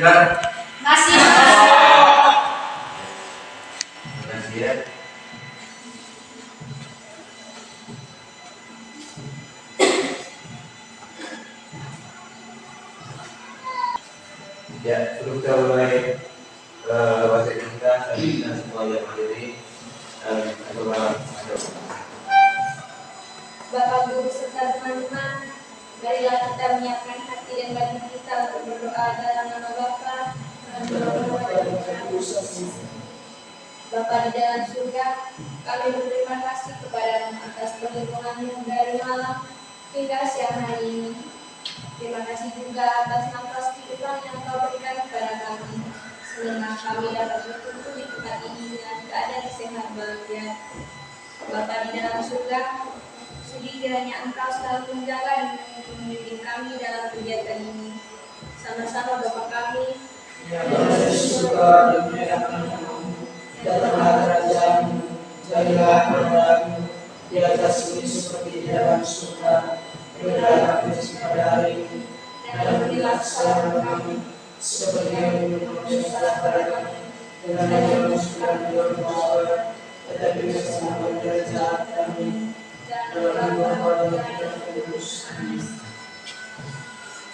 Sudah? Masih. Terima kasih ya. Ya, sebelum kita mulai bahasa kita semua yang hadir ini Bapak Guru serta teman-teman, marilah kita menyiapkan hati dan batin kita untuk berdoa dalam nama Bapa dan Bapa di dalam surga. Kami berterima kasih kepadamu atas perlindunganmu dari malam hingga siang hari ini. Terima kasih juga atas nafas kehidupan yang Kau berikan kepada kami, sehingga kami dapat berkumpul di tempat ini dengan keadaan sehat walafiat. Bapa di dalam surga, sudi kiranya Engkau selalu menjaga dan membimbing kami dalam kegiatan ini. Sama-sama Bapa kami, yang berada di surga, datanglah kerajaan-Mu, jadilah kehendakmu di atas bumi seperti di dalam surga. Berilah kami pada hari ini, dan berilah kesalahan kami, seperti yang kami pada kami, dan jangan masukkan ke dalam bahaya, tetapi selamatkan dari jahat kami.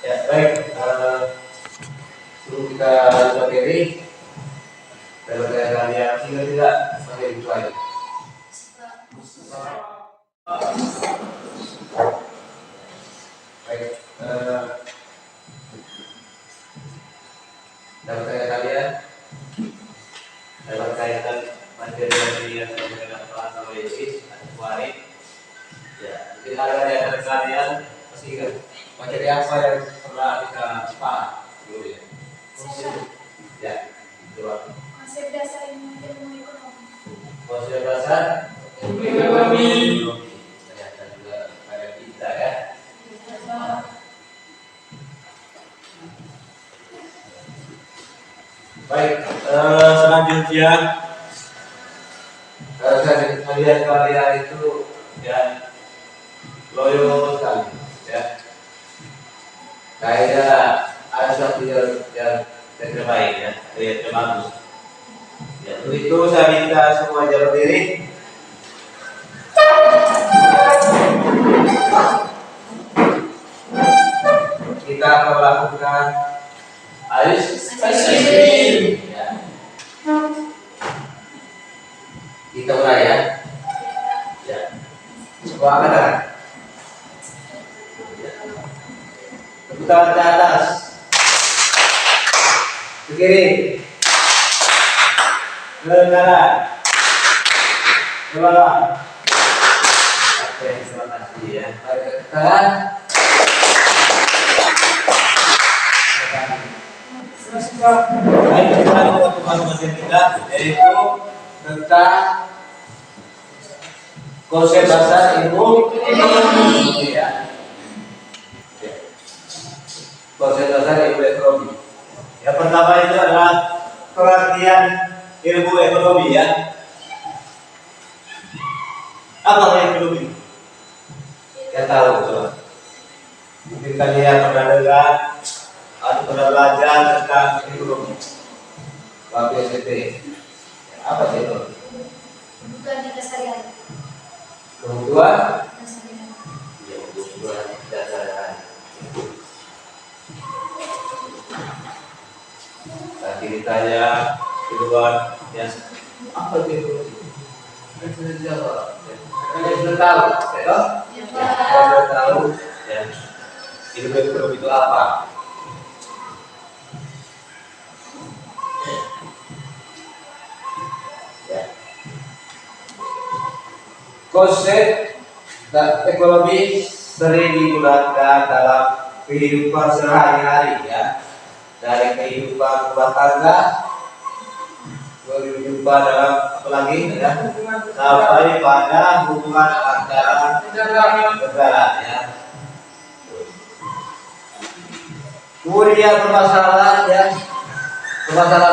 Ya, baik. Sebelum kita materi, kalau kalian tidak pakai itu aja. Baik. Dapat kalian dalam kaitan materi yang kita bahas oleh Yesus kemarin. Ya, jadi ada yang kalian pasti ingat materi apa yang pernah kita bahas dulu ya. Ya, coba. konsep dasar ilmu ekonomi. Konsep dasar Ekonomi. Ternyata juga pada kita ya. Baik, selanjutnya kalian itu ya loyo sekali ya. Kayaknya ada satu yang terbaik ya, yang terbagus. Ya, untuk itu saya minta semua jalan diri. Kita akan melakukan ice cream. Ya. Kita mulai ya. Ya. Sebuah angkatan. Tepuk tangan ke atas. Ke kiri. Ke kanan. Ke bawah. Oke, terima kasih ya. Baik, ke kanan. Baik, kita untuk pembahasan kita yaitu tentang konsep dasar ilmu ekonomi ya. Konsep dasar ilmu ekonomi. Yang pertama itu adalah pengertian ilmu ekonomi ya. Apa ekonomi? Kita tahu coba. Mungkin kalian pernah dengar atau pernah belajar tentang ekonomi. Waktu SMP. Apa sih itu? Kebutuhan di keseharian. Kebutuhan? Keseharian. Ya, kebutuhan dasar. Tadi ditanya kebutuhan yang apa itu ekonomi? Kan sudah dijawab. Kalian sudah tahu, ya? Kalian sudah tahu ya. Ilmu ekonomi itu apa? Konsep ekonomi sering digunakan dalam kehidupan sehari-hari ya, dari kehidupan rumah tangga, kehidupan dalam apalagi ya, sampai pada hubungan antara negara ya. Kemudian permasalahan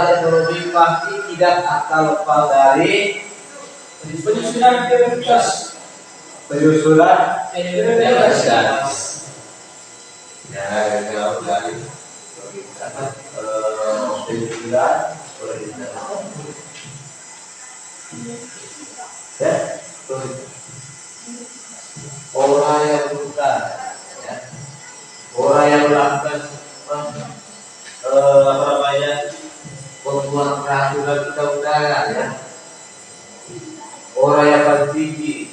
ekonomi pasti tidak akan lepas dari Penyusunan prioritas. Ya, jauh dari Sembilan boleh dijelaskan. Ya, orang yang bukan, ya. Orang yang melakukan apa namanya pembunuhan peraturan kita udara, ya. Orang yang bertinggi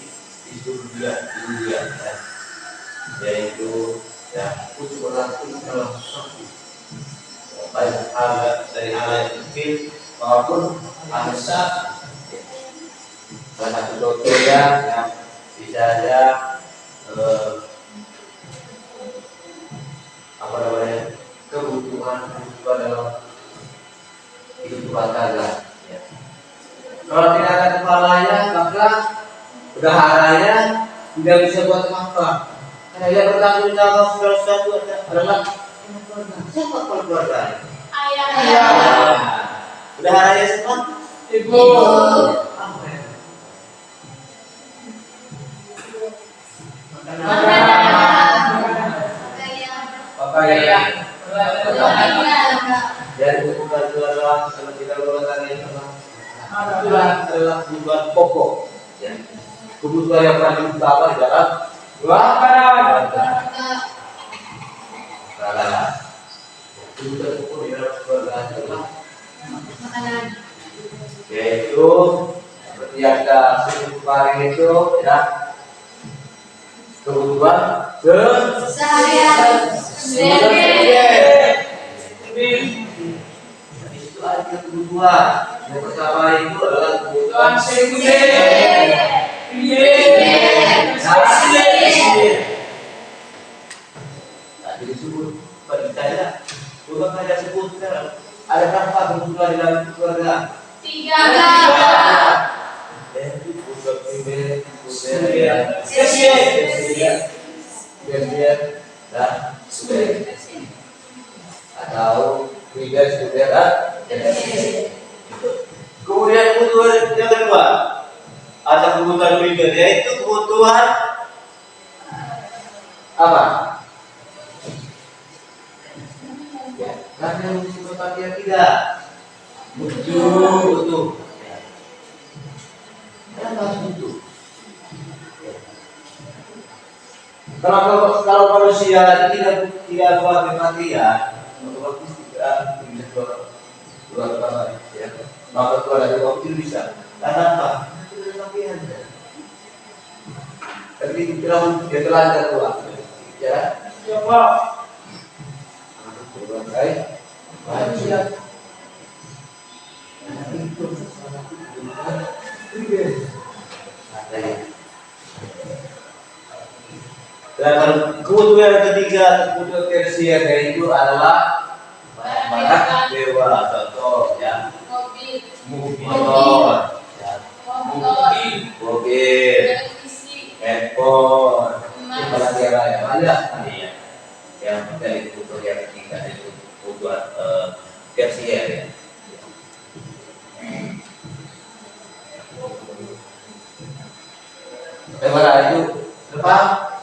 di dunia, ya. Yaitu ya untuk dalam sesuatu baik hal dari hal yang kecil maupun hal besar. Salah satu contoh yang bisa ada apa namanya kebutuhan dalam hidup rumah tangga. Ya. Kalau tidak ada kepalanya maka bendaharanya tidak bisa buat apa. Karena yang bertanggung jawab segala sesuatu adalah keluarga. Siapa keluarga? Ayah. Bendaharanya siapa? Ibu. Apa ya? Pakaian. Dan kebutuhan sama kita berumah adalah kebutuhan pokok. Ya. Kebutuhan yang paling utama di dalam keluarga. Kebutuhan pokok di dalam keluarga adalah makanan. Yaitu seperti yang kita sebut kemarin itu, ya. Kebutuhan sehari-hari. Itu ada kebutuhan. Yang pertama itu adalah kebutuhan sekunder. Tadi disebut ditanya, coba saja sebutkan ada berapa kebutuhan di dalam keluarga? 3. Yaitu kebutuhan primer, kemudian dan sekunder atau primer, sekunder dan kemudian kebutuhan yang kedua ada kebutuhan primer, yaitu kebutuhan apa? Ya, karena yang disebut dia tidak butuh. Kenapa harus butuh? Kalau manusia tidak buat kematian, otomatis tidak bisa keluar kamar, ya. Maka keluar dari waktu bisa. Karena apa? Tidak ada kematian. Tapi dia telah keluar, ya. Siapa? Baik. Baik. Dan kebutuhan ketiga, kebutuhan tersier yaitu adalah barang dewa, contoh ya mobil, handphone, barang dewa yang banyak ya. Yang dari kebutuhan yang ketiga itu kebutuhan tersier ya. Bagaimana itu? Depan?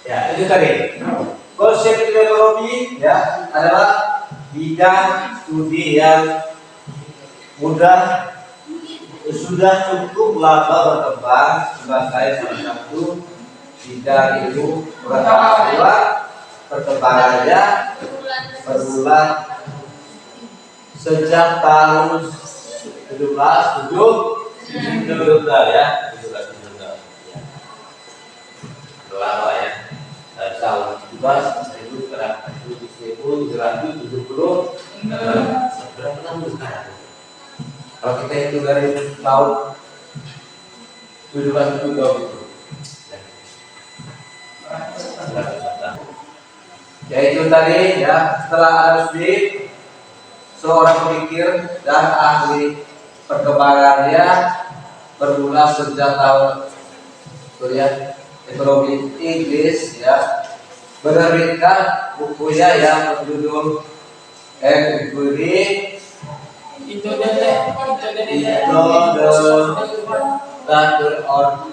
Ya, itu tadi. Konsep ekonomi ya adalah bidang studi yang mudah sudah cukup lama berkembang sebagai salah satu bidang ilmu pengetahuan. Perkembangannya berulang sejak tahun 1770 ya, 1770 ya. Lama ya. Dari tahun 1770 berapa tahun sekarang? Kalau kita itu dari tahun 1770 itu. Yaitu tadi ya, setelah Adam Smith, seorang pemikir dan ahli perkembangannya bermula sejak tahun ekonomi Inggris ya, menerbitkan bukunya yang berjudul Equity on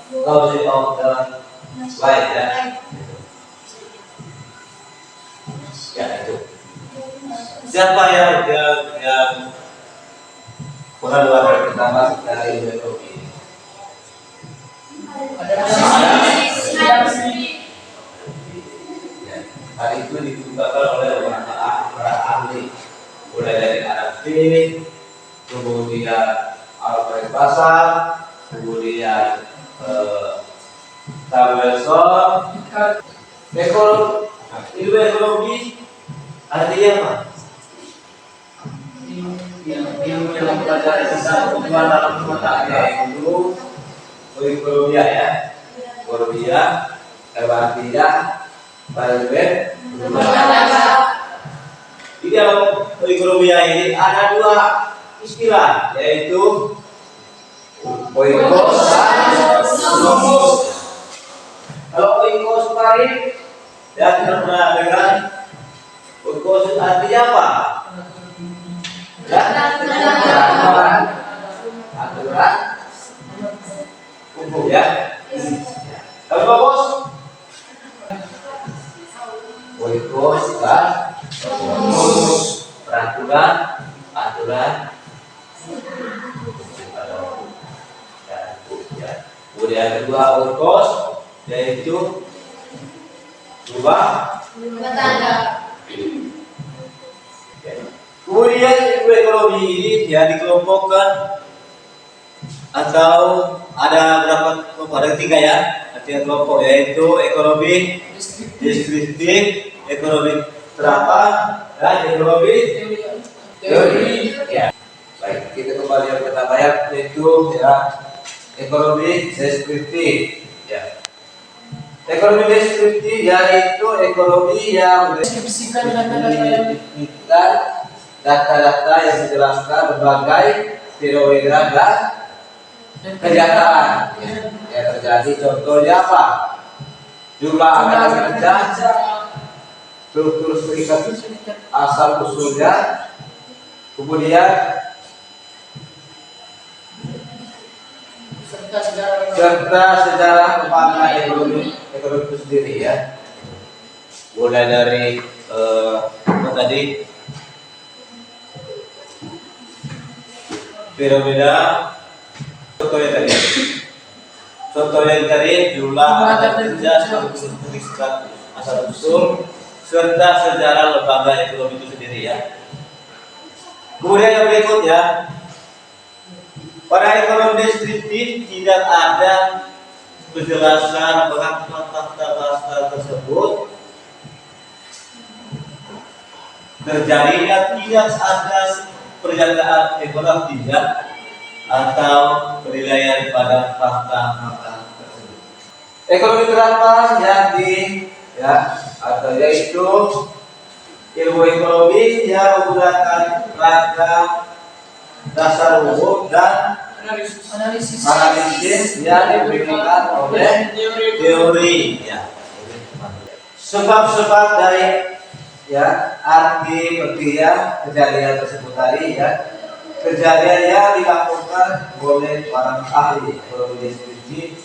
Closing of the slide ya. Ya itu. Siapa yang pengaduan pertama dari Jokowi? Hal itu dikemukakan oleh para ahli, mulai dari Arab kemudian Alfred Basar, kemudian Samuelson. Ilmu ekologi artinya apa? Ilmu yang mempelajari tentang hubungan dalam rumah tangga, yaitu ekonomi ya, ekonomi artinya baik rumah tangga. Di dalam ekonomi ini ada dua istilah, yaitu oikos dan nomos. Kalau oikos kemarin ya kita pernah dengar. Oikos artinya apa? Ya, aturan umum ya. Kalau nomos oikos dan nomos, peraturan kemudian kedua oikos yaitu rumah tangga. Kemudian ilmu ekonomi ini ya dikelompokkan atau ada berapa kelompok? Ada 3 ya, artinya kelompok, yaitu ekonomi deskriptif, ekonomi terapan, dan ekonomi teori. Ya. Baik, kita kembali yang pertama ya, yaitu ya ekonomi deskriptif. Ya. Ekonomi deskriptif yaitu ekonomi yang Deskripsikan data-data yang menjelaskan berbagai fenomena dan kenyataan yang terjadi. Contohnya apa? Jumlah angkatan kerja, struktur serikat asal usulnya, kemudian serta sejarah kembangan ekonomi itu sendiri ya. Mulai dari apa tadi? Fenomena. Contoh yang tadi jumlah angkatan kerja, struktur serikat asal usul, serta sejarah lembaga ekonomi itu sendiri ya. Kemudian yang berikutnya, pada ekonomi deskriptif tidak ada penjelasan mengapa fakta-fakta tersebut terjadinya tidak ada pernyataan ekonomi tidak atau penilaian pada fakta-fakta tersebut. Ekonomi terapan atau yaitu ilmu ekonomi yang menggunakan ragam dasar umum dan analisis yang diberikan oleh teori ya. Sebab-sebab dari ya arti pengertian kejadian tersebut tadi ya, kejadian yang dilakukan oleh para ahli ekonomi deskriptif.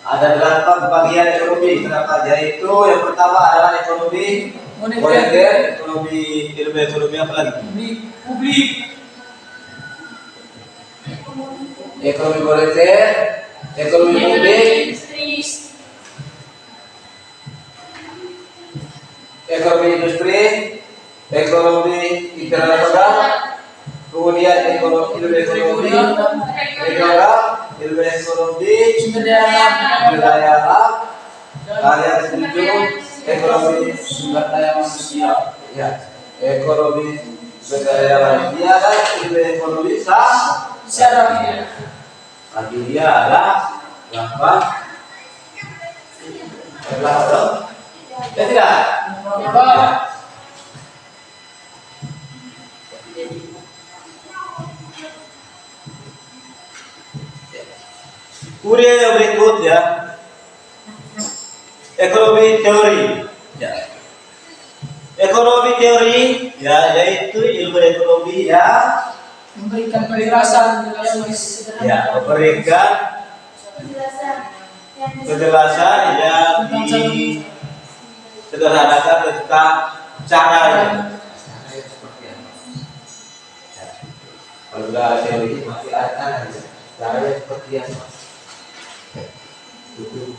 Ada 8 bagian ekonomi terdapat, yaitu yang pertama adalah ekonomi moneter, ilmu ekonomi apa lagi? Publik. Ekonomi moneter, ekonomi publik, ekonomi industri, ekonomi internasional, kemudian ilmu ekonomi regional, ilmu ekonomi sumber daya alam, dan yang ketujuh ekonomi sumber daya manusia. Ya, ekonomi sumber daya manusia dan ilmu ekonomi syariah. Lagi dia ada berapa? Ya tidak? Kemudian yang berikut ya, ekonomi teori. Ya. Ekonomi teori ya yaitu ilmu ekonomi yang memberikan penjelasan ya memberikan Kejelasan yang disederhanakan tentang caranya. Kalau sudah teori masih ada caranya seperti apa? Untuk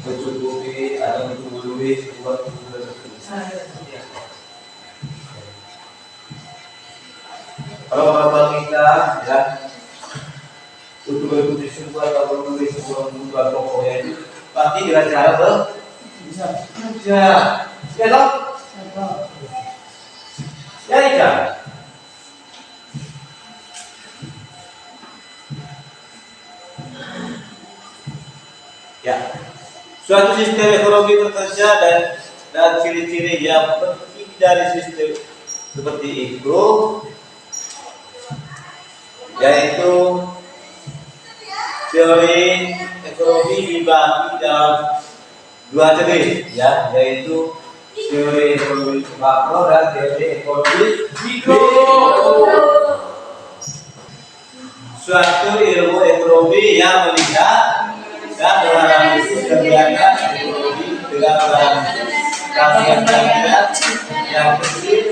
mencukupi atau mencukupi sebuah kebutuhan. Kalau orang kita ya untuk mengikuti sebuah atau menulis sebuah kebutuhan pokoknya itu pasti dengan cara bekerja, ya toh? Ya iya. Ya, suatu sistem ekonomi bekerja dan ciri-ciri yang penting dari sistem seperti itu, yaitu teori ekonomi dibagi dalam dua jenis, ya, yaitu teori ekonomi makro dan teori ekonomi mikro. Suatu ilmu ekonomi yang melihat dan menganalisis kegiatan ekonomi dengan rangkaian yang kecil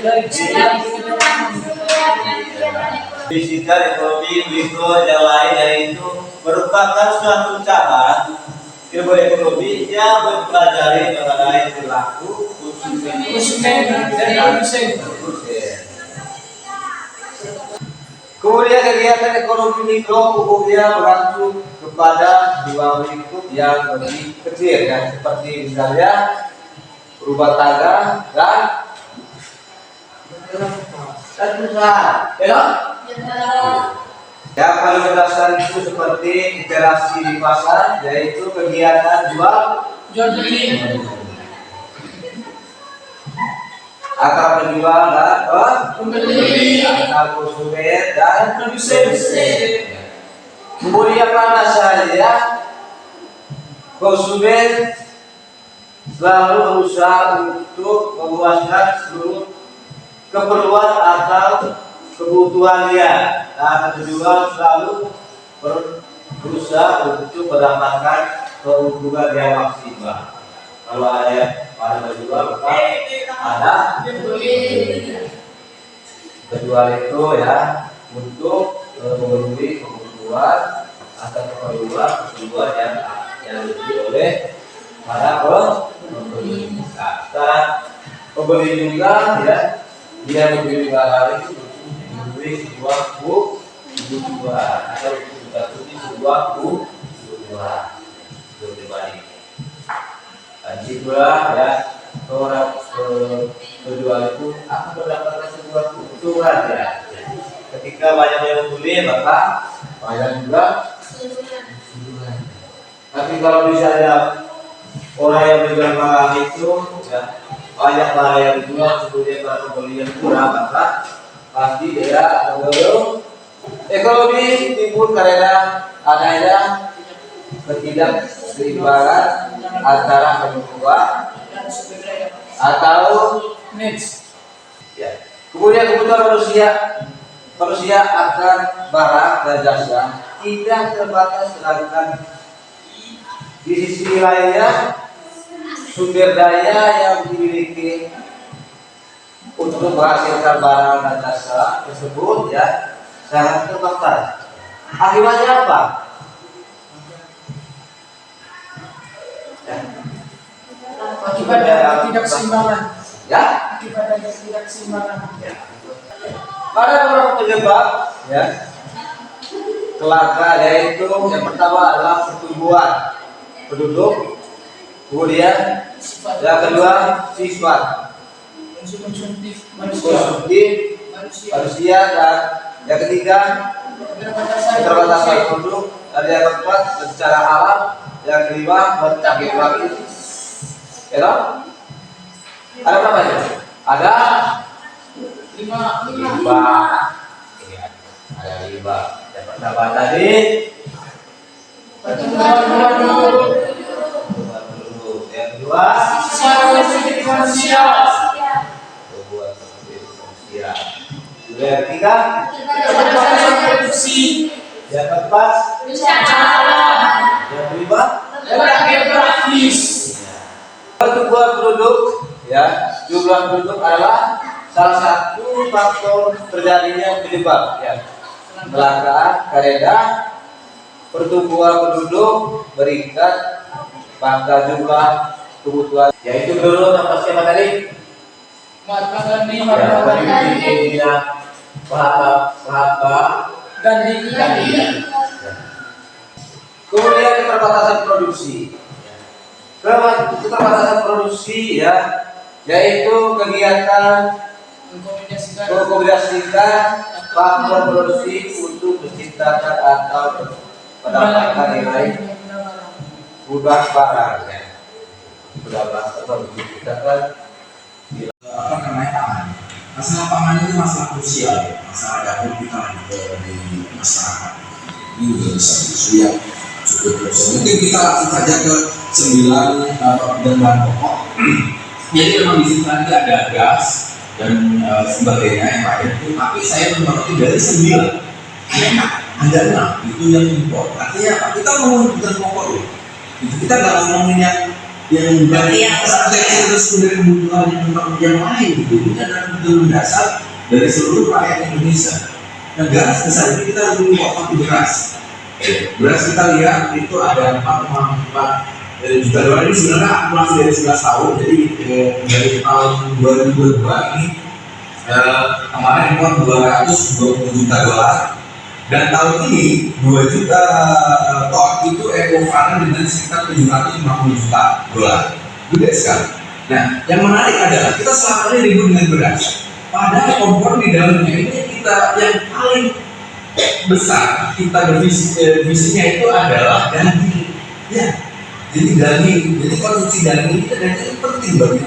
fisika ekonomi mikro yang lain, yaitu merupakan suatu cabang ilmu ekonomi yang mempelajari mengenai perilaku konsumen dan produsen. Kemudian kegiatan ekonomi mikro umumnya mengacu kepada dua lingkup yang lebih kecil, ya, seperti misalnya rumah tangga dan usaha. Yang paling mendasar itu seperti interaksi di pasar, yaitu kegiatan jual beli antara penjual dan pembeli, antara konsumen dan produsen. Kemudian pada saja konsumen selalu berusaha untuk memuaskan seluruh keperluan atau kebutuhan dia, dan penjual selalu berusaha untuk mendapatkan keuntungan yang maksimal. Kalau ada penjual, maka ada pembeli. Penjual itu ya untuk memenuhi kebutuhan atau keperluan yang dimiliki oleh para pembeli. Nah, pembeli juga ya, dia membeli barang itu untuk memenuhi sebuah kebutuhan atau untuk sebuah kebutuhan pribadi. Itulah ya, orang penjual itu akan mendapatkan sebuah keuntungan ya. Ketika banyak yang membeli, maka banyak juga keuntungan. Tapi kalau misalnya orang yang menjual barang itu ya, banyak barang yang dijual, kemudian para pembeli yang kurang, maka pasti dia akan menurun. Ekonomi timbul karena adanya ketidakseimbangan antara kedua atau needs. Ya. Kemudian kebutuhan manusia akan barang dan jasa tidak terbatas, sedangkan di sisi lainnya sumber daya yang dimiliki untuk menghasilkan barang dan jasa tersebut ya sangat terbatas. Akibatnya apa? Ya. Akibat dari ketidakseimbangan. Ya. Akibat dari ketidakseimbangan. Ya. Pada beberapa penyebab ya kelangkaan, yaitu yang pertama adalah pertumbuhan penduduk, kemudian yang kedua sifat Konsumtif manusia, dan yang ketiga keterbatasan produk, dan yang keempat secara alam, yang kelima bercampur lagi. Ya, ada berapa ya? Ada lima. Ada lima. Yang pertama tadi pertumbuhan penduduk, yang kedua manusia, yang ketiga keterbatasan produksi, Yang keempat, yang kelima, Praktis. pertumbuhan penduduk, ya, jumlah penduduk adalah salah satu faktor terjadinya penyebab, ya. Kelangkaan karena pertumbuhan penduduk meningkat pada jumlah kebutuhan, yaitu dulu nama siapa tadi? Mahatma Gandhi. Ya, pemimpin Mahatma Gandhi. Kemudian keterbatasan produksi. Keterbatasan produksi, ya, yaitu kegiatan mengkombinasikan faktor produksi untuk menciptakan atau mendapatkan nilai mudah barang, ya. Menciptakan apa namanya pangan. Masalah pangan itu masalah krusial, masalah dapur kita di masyarakat. Ini juga bisa isu yang cukup krusial. Mungkin kita langsung saja ke 9 dan bahan pokok. Jadi memang di sini nanti ada gas dan sebagainya yang lain. Tapi saya mengerti dari 9 ada 6 itu yang impor. Artinya apa? Kita ngomongin kebutuhan pokok loh. Kita nggak ngomongin yang berarti yang strategis terus kemudian kebutuhan yang lain gitu. Ini adalah kebutuhan dasar dari seluruh rakyat Indonesia. Nah, gas besar ini kita harus mengimpor beras. Beras kita lihat itu ada 4,4 juta dolar. Ini sebenarnya akumulasi dari 11 tahun. Jadi dari tahun 2022 ini kemarin impor 220 juta dolar. Dan tahun ini 2 juta ton itu ekuivalen dengan sekitar 750 juta dolar. Gede sekali. Nah, yang menarik adalah kita selama ini ribut dengan beras. Padahal kompor di dalamnya ini kita yang paling besar kita visinya itu adalah daging. Ya, jadi daging. Jadi konsumsi daging itu penting bagi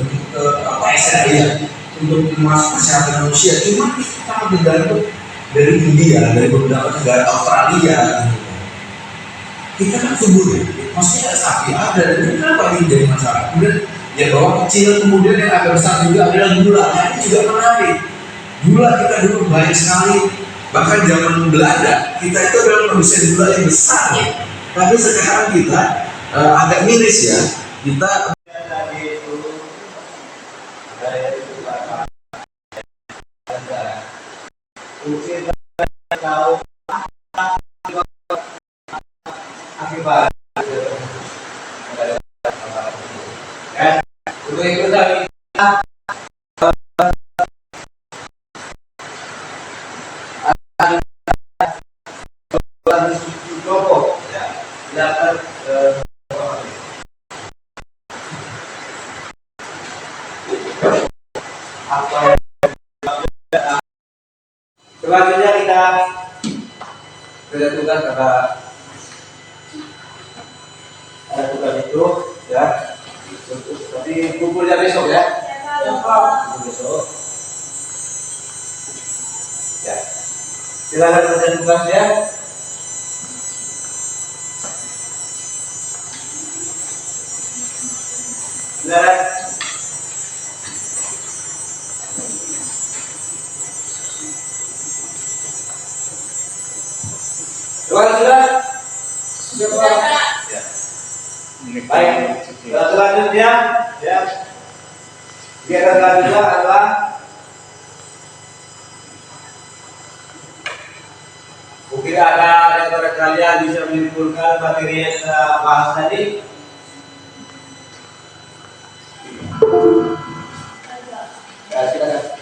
SRI untuk masuk kesehatan manusia. Cuma kita sangat tergantung dari India, dari beberapa negara Australia, kita kan subur ya, maksudnya sapi ada, dan kenapa ini jadi masalah? Kemudian ya bawang kecil, kemudian yang agak besar juga adalah gula, nah, ini juga menarik. Gula kita dulu banyak sekali, bahkan zaman Belanda kita itu adalah produsen gula yang besar ya. Tapi sekarang kita agak miris ya, kita tahu akibat untuk itu tadi Joko ya dapat apa selanjutnya kita tugas ada tugas itu ya tapi kumpulnya besok ya besok ya silakan kerja tugasnya silakan. Sudah? Ya. Baik. Selanjutnya, ya. Kegiatan selanjutnya adalah mungkin ada antara kalian bisa menyimpulkan materi yang kita bahas tadi. Ya, silakan.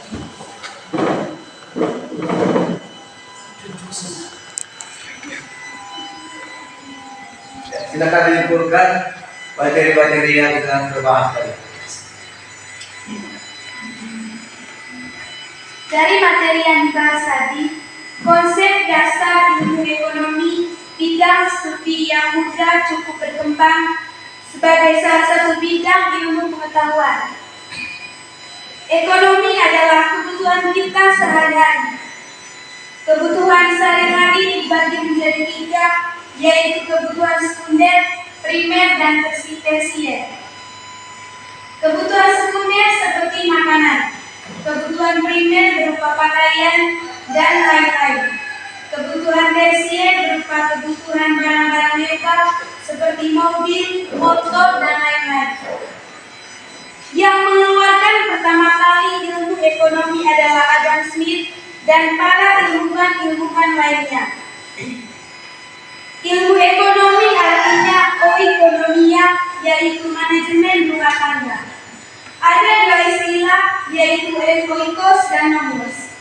Silakan menyimpulkan materi-materi yang kita bahas tadi. Dari materi yang dibahas tadi, konsep dasar ilmu ekonomi bidang studi yang mudah cukup berkembang sebagai salah satu bidang ilmu pengetahuan. Ekonomi adalah kebutuhan kita sehari-hari. Kebutuhan sehari-hari dibagi menjadi 3, yaitu kebutuhan sekunder, primer, dan tersier. Kebutuhan sekunder seperti makanan, kebutuhan primer berupa pakaian dan lain-lain. Kebutuhan tersier berupa kebutuhan barang-barang mewah seperti mobil, motor, dan lain-lain. Yang mengeluarkan pertama kali ilmu ekonomi adalah Adam Smith dan para ilmuwan lainnya. Ilmu ekonomi artinya oikonomia, yaitu manajemen rumah tangga. Ada dua istilah, yaitu oikos dan nomos.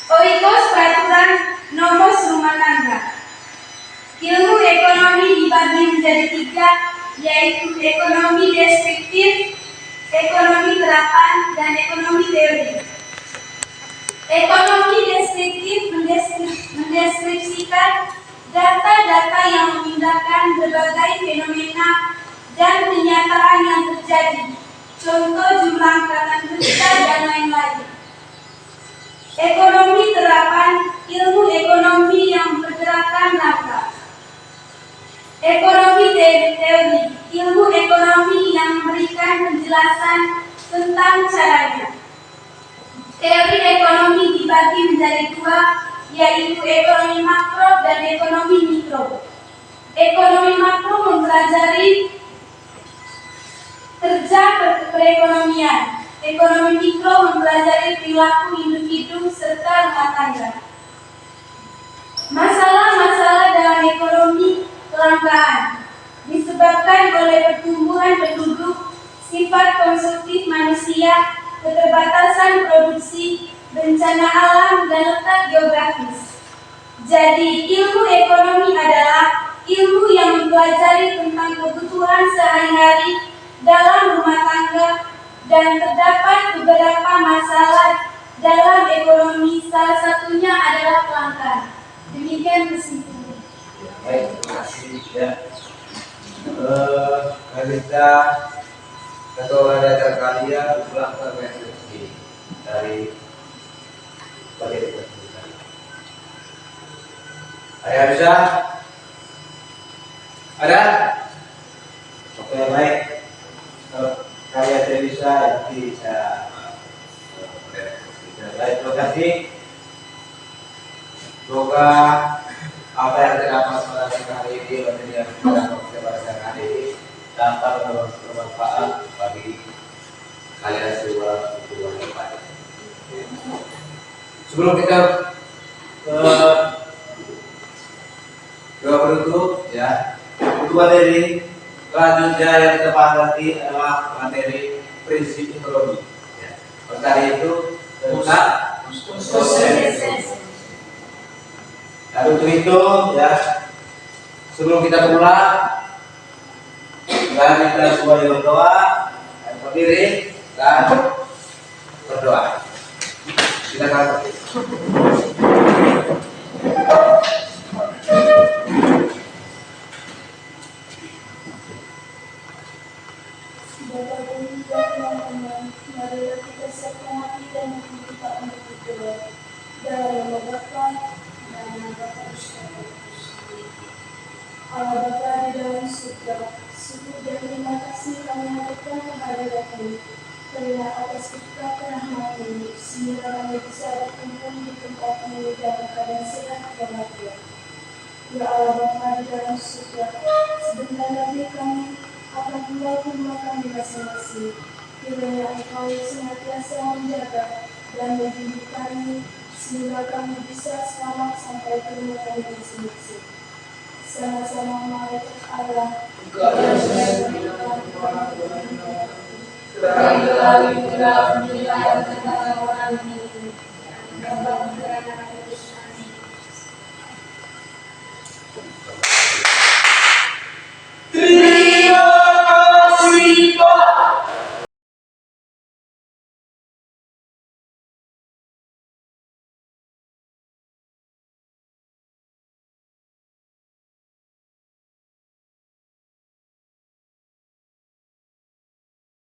Oikos peraturan, nomos rumah tangga. Ilmu ekonomi dibagi menjadi tiga, yaitu ekonomi deskriptif, ekonomi terapan, dan ekonomi teori. Ekonomi deskriptif mendeskripsikan data-data yang memindahkan berbagai fenomena dan kenyataan yang terjadi, contoh jumlah angkatan kerja dan lain-lain. Ekonomi terapan, ilmu ekonomi yang pergerakan laba. Ekonomi teori, ilmu ekonomi yang memberikan penjelasan tentang caranya. Teori ekonomi dibagi menjadi dua, yaitu ekonomi makro dan ekonomi mikro. Ekonomi makro mempelajari kerja perekonomian. Ekonomi mikro mempelajari perilaku individu serta rumah tangga. Masalah-masalah dalam ekonomi kelangkaan disebabkan oleh pertumbuhan penduduk, sifat konsumtif manusia, keterbatasan produksi, bencana alam, dan letak geografis. Jadi, ilmu ekonomi adalah ilmu yang mempelajari tentang kebutuhan sehari-hari dalam rumah tangga, dan terdapat beberapa masalah dalam ekonomi, salah satunya adalah kelangkaan. Demikian kesimpulan. Baik, terima kasih ya. Kita ketua data kalian melakukan refleksi dari materi tersebut. Ada bisa? Ada? Oke, baik. Kalian tidak bisa, nanti saya baik, terima kasih. Semoga apa yang terdapat pada hari ini menjadi pada hari ini dapat bermanfaat bagi kalian semua untuk depan. Sebelum kita penutup ya, untuk materi selanjutnya yang kita bahas nanti adalah materi prinsip ekonomi. Ya. Materi itu tentang sosialisasi. Dan untuk itu ya, sebelum kita mulai, mari kita semua berdoa, berdiri dan berdoa. Silakan. Marilah kita siapkan hati dan kita untuk berdoa dalam nama Bapa dan nama Bapa dan Allah Bapa di dalam surga, syukur dan terima kasih kami haturkan kehadirat-Mu karena atas berkat rahmat-Mu sehingga kami bisa berkumpul di tempat-Mu dalam keadaan sehat walafiat. Ya Allah Bapa di dalam surga, sebentar lagi kami akan kembali ke rumah kami masing-masing. Kiranya Engkau senantiasa menjaga dan mendidik kami sehingga kami bisa selamat sampai ke rumah kami masing-masing. Sama-sama malaikat Allah. Kami